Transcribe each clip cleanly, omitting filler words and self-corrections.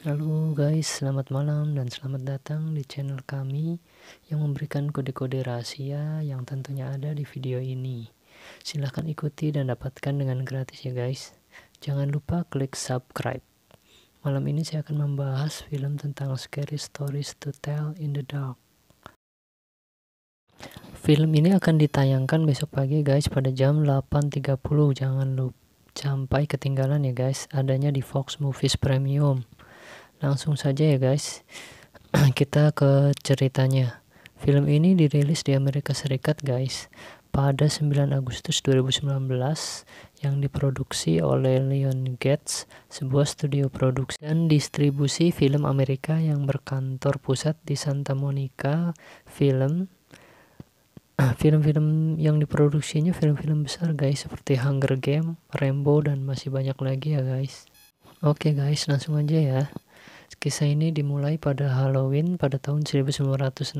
Halo guys, selamat malam dan selamat datang di channel kami yang memberikan kode-kode rahasia yang tentunya ada di video ini. Silahkan ikuti dan dapatkan dengan gratis ya guys. Jangan lupa klik subscribe. Malam ini saya akan membahas film tentang Scary Stories to Tell in the Dark. Film ini akan ditayangkan besok pagi guys pada jam 8.30. Jangan lupa sampai ketinggalan ya guys, adanya di Fox Movies Premium. Langsung saja ya guys, kita ke ceritanya. Film ini dirilis di Amerika Serikat guys pada 9 Agustus 2019 yang diproduksi oleh Lionsgate, sebuah studio produksi dan distribusi film Amerika yang berkantor pusat di Santa Monica. Film-film yang diproduksinya film-film besar guys, seperti Hunger Games, Rambo, dan masih banyak lagi ya guys. Oke guys, langsung aja ya. Kisah ini dimulai pada Halloween pada tahun 1968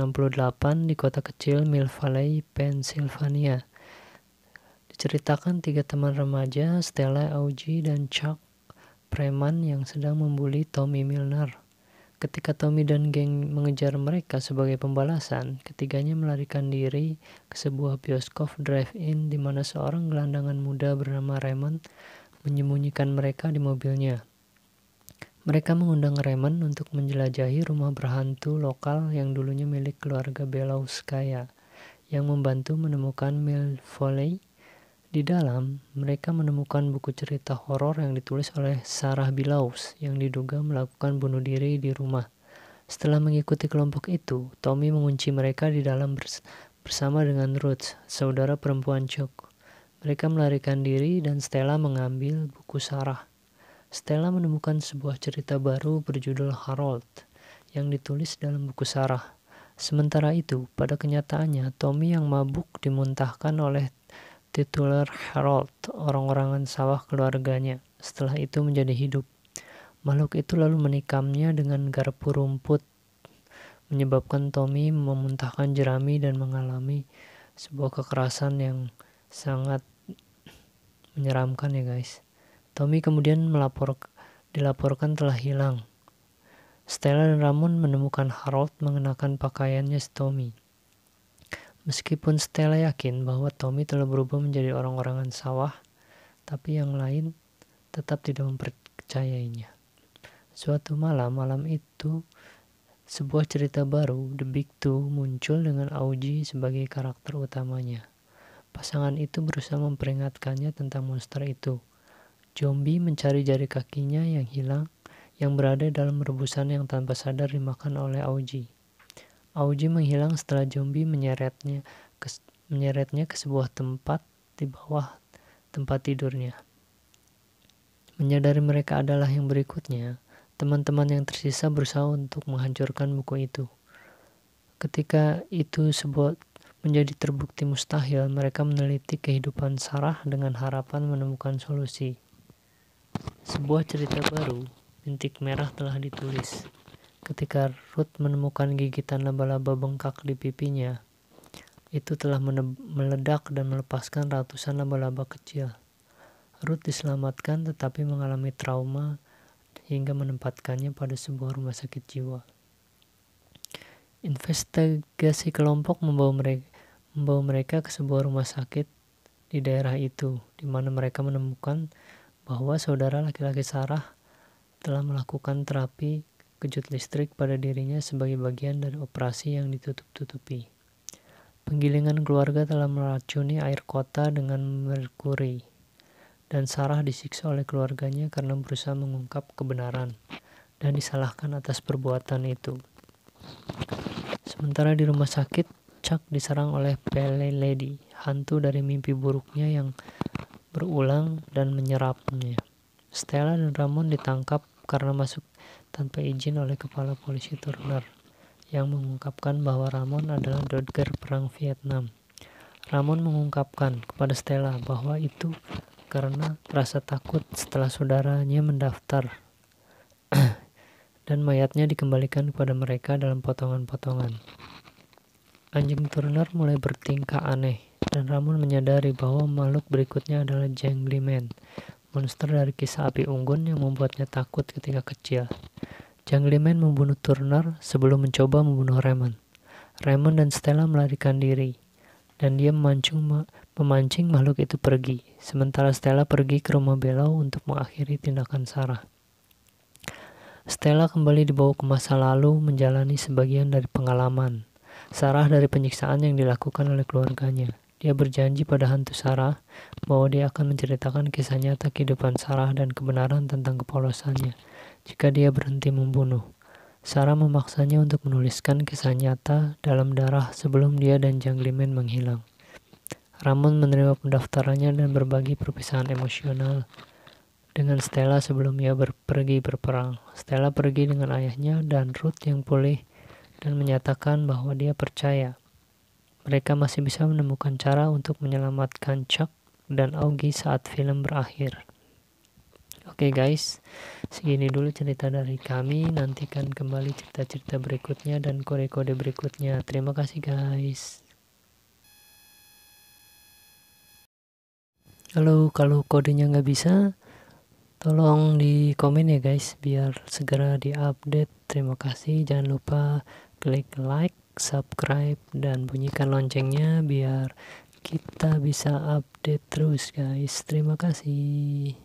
di kota kecil Mill Valley, Pennsylvania. Diceritakan 3 teman remaja, Stella, Augie, dan Chuck, preman yang sedang membuli Tommy Milner. Ketika Tommy dan geng mengejar mereka sebagai pembalasan, ketiganya melarikan diri ke sebuah bioskop drive-in di mana seorang gelandangan muda bernama Raymond menyembunyikan mereka di mobilnya. Mereka mengundang Raymond untuk menjelajahi rumah berhantu lokal yang dulunya milik keluarga Belowskaya yang membantu menemukan Mill Valley. Di dalam, mereka menemukan buku cerita horor yang ditulis oleh Sarah Billows yang diduga melakukan bunuh diri di rumah. Setelah mengikuti kelompok itu, Tommy mengunci mereka di dalam bersama dengan Ruth, saudara perempuan Chuck. Mereka melarikan diri dan Stella mengambil buku Sarah. Stella menemukan sebuah cerita baru berjudul Harold yang ditulis dalam buku Sarah. Sementara itu, pada kenyataannya, Tommy yang mabuk dimuntahkan oleh tituler Harold, orang-orangan sawah keluarganya. Setelah itu menjadi hidup. Makhluk itu lalu menikamnya dengan garpu rumput, menyebabkan Tommy memuntahkan jerami dan mengalami sebuah kekerasan yang sangat menyeramkan ya guys. Tommy kemudian dilaporkan telah hilang. Stella dan Ramon menemukan Harold mengenakan pakaiannya Tommy. Meskipun Stella yakin bahwa Tommy telah berubah menjadi orang-orangan sawah, tapi yang lain tetap tidak mempercayainya. Suatu malam itu, sebuah cerita baru, The Big Two, muncul dengan Augie sebagai karakter utamanya. Pasangan itu berusaha memperingatkannya tentang monster itu. Zombie mencari jari kakinya yang hilang, yang berada dalam rebusan yang tanpa sadar dimakan oleh Augie. Augie menghilang setelah zombie menyeretnya ke sebuah tempat di bawah tempat tidurnya. Menyadari mereka adalah yang berikutnya, teman-teman yang tersisa berusaha untuk menghancurkan buku itu. Ketika itu menjadi terbukti mustahil, mereka meneliti kehidupan Sarah dengan harapan menemukan solusi. Sebuah cerita baru, Bintik Merah, telah ditulis. Ketika Ruth menemukan gigitan laba-laba bengkak di pipinya, itu telah meledak dan melepaskan ratusan laba-laba kecil. Ruth diselamatkan tetapi mengalami trauma hingga menempatkannya pada sebuah rumah sakit jiwa. Investigasi kelompok membawa mereka ke sebuah rumah sakit di daerah itu, di mana mereka menemukan bahwa saudara laki-laki Sarah telah melakukan terapi kejut listrik pada dirinya sebagai bagian dari operasi yang ditutup-tutupi. Penggilingan keluarga telah meracuni air kota dengan merkuri, dan Sarah disiksa oleh keluarganya karena berusaha mengungkap kebenaran dan disalahkan atas perbuatan itu. Sementara di rumah sakit, Chuck diserang oleh Pale Lady, hantu dari mimpi buruknya yang berulang dan menyerapnya. Stella dan Ramon ditangkap karena masuk tanpa izin oleh kepala polisi Turner, yang mengungkapkan bahwa Ramon adalah dodger perang Vietnam. Ramon mengungkapkan kepada Stella bahwa itu karena rasa takut setelah saudaranya mendaftar dan mayatnya dikembalikan kepada mereka dalam potongan-potongan. Anjing Turner mulai bertingkah aneh, dan Ramon menyadari bahwa makhluk berikutnya adalah Jangly Man, monster dari kisah api unggun yang membuatnya takut ketika kecil. Jungleman membunuh Turner sebelum mencoba membunuh Raymond. Raymond dan Stella melarikan diri, dan dia memancing makhluk itu pergi, sementara Stella pergi ke rumah Bellow untuk mengakhiri tindakan Sarah. Stella kembali dibawa ke masa lalu menjalani sebagian dari pengalaman Sarah dari penyiksaan yang dilakukan oleh keluarganya. Dia berjanji pada hantu Sarah bahwa dia akan menceritakan kisah nyata kehidupan Sarah dan kebenaran tentang kepolosannya jika dia berhenti membunuh. Sarah memaksanya untuk menuliskan kisah nyata dalam darah sebelum dia dan Jungleman menghilang. Ramon menerima pendaftarannya dan berbagi perpisahan emosional dengan Stella sebelum ia pergi berperang. Stella pergi dengan ayahnya dan Ruth yang pulih dan menyatakan bahwa dia percaya mereka masih bisa menemukan cara untuk menyelamatkan Chuck dan Augie saat film berakhir. Oke guys, segini dulu cerita dari kami. Nantikan kembali cerita-cerita berikutnya dan kode-kode berikutnya. Terima kasih guys. Halo, kalau kodenya nggak bisa, tolong di komen ya guys, biar segera diupdate. Terima kasih, jangan lupa klik like, subscribe, dan bunyikan loncengnya biar kita bisa update terus guys. Terima kasih.